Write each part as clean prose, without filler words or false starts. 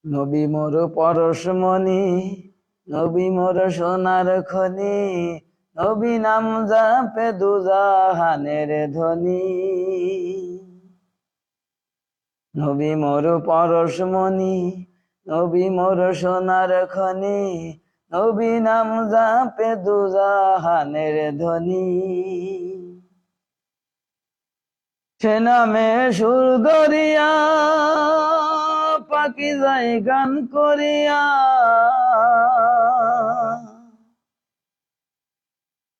নবী মোর পরশমণি, নবী মোর সোনার খনি, নবী নাম জাপে দুজাহানের ধ্বনি। নবী মোর পরশমণি, নবী মোর সোনার খনি, নবী নাম জাপে দুজাহানের ধ্বনি। সে নামে সুর ধরিয়া পাখি যায় গান করিয়া,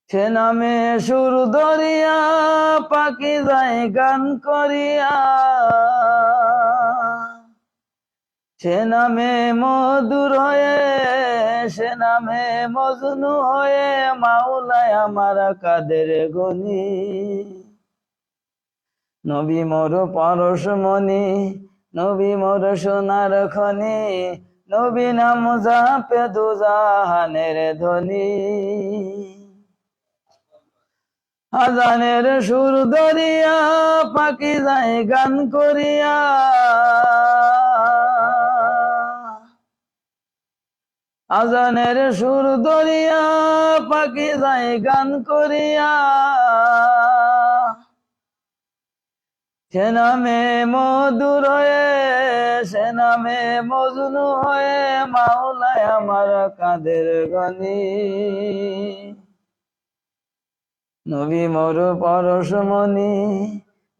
সে নামে সুর ধরিয়া পাখি যায় গান করিয়া, সে নামে মধুর হয়ে, সে নামে মজনু হয়ে মাওলায় আমার কাদের গনি। নবী মোর পরশমণি, নবী মোর সোনার খনি, নবী নাম জাপে দুজাহানের ধ্বনি। আজানের সুর ধরিয়া পাখি যায় গান করিয়া, আজানের সুর ধরিয়া পাখি যায় গান করিয়া, সে নামে মধুর হয়ে, সে নামে মজনু হয়ে মাওলায় আমার কাদের গনি। নবী মোর পরশমণি,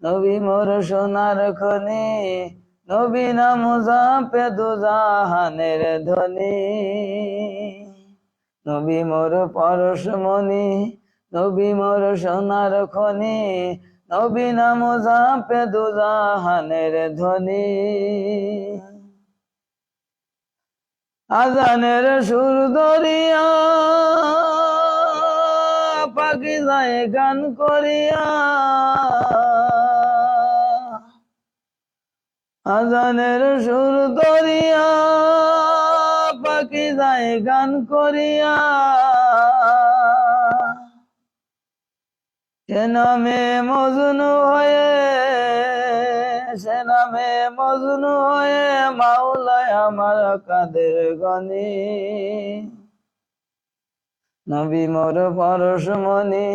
নবী মোর সোনার খনি, নবী নাম জাপে দুজাহানের ধ্বনি। নবী মোর পরশমণি, নবী মোর সোনার খনি, নবী নাম জাপে দুজাহানের ধ্বনি। আজানের সুর ধরিয়া পাখি যায় গান করিয়া, আজানের সুর ধরিয়া পাখি যায় গান করিয়া, সে নামে মজনু হয়ে, সে নামে মজনু হয়ে মাওলায় আমার কাদের গনি। নবী মোর পরশমণি,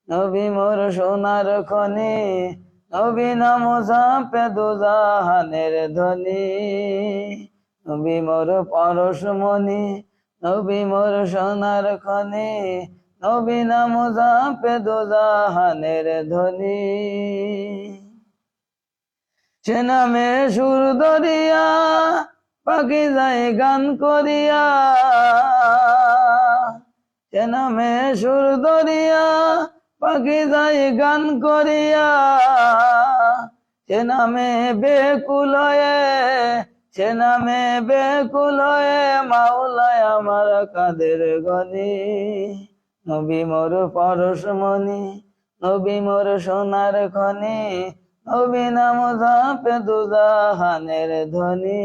নবী মোর সোনার খনি, নবী নাম জাপে দুজাহানের ধ্বনি। নবী মোর পরশমণি, নবী মোর সোনার খনি, নবী নাম জাপে দুজাহানের ধ্বনি। সে নামে সুর ধরিয়া পাখি যায় গান করিয়া, সে নামে সুর ধরিয়া পাখি যায় গান করিয়া, সে নামে বেকুল হয়ে, সে নামে বেকুল হয়ে মাওলায় আমার কাদের গনি। নবী মোর পরশমণি, নবী মোর সোনার খনি, নবী নাম জাপে দুজাহানের ধ্বনি।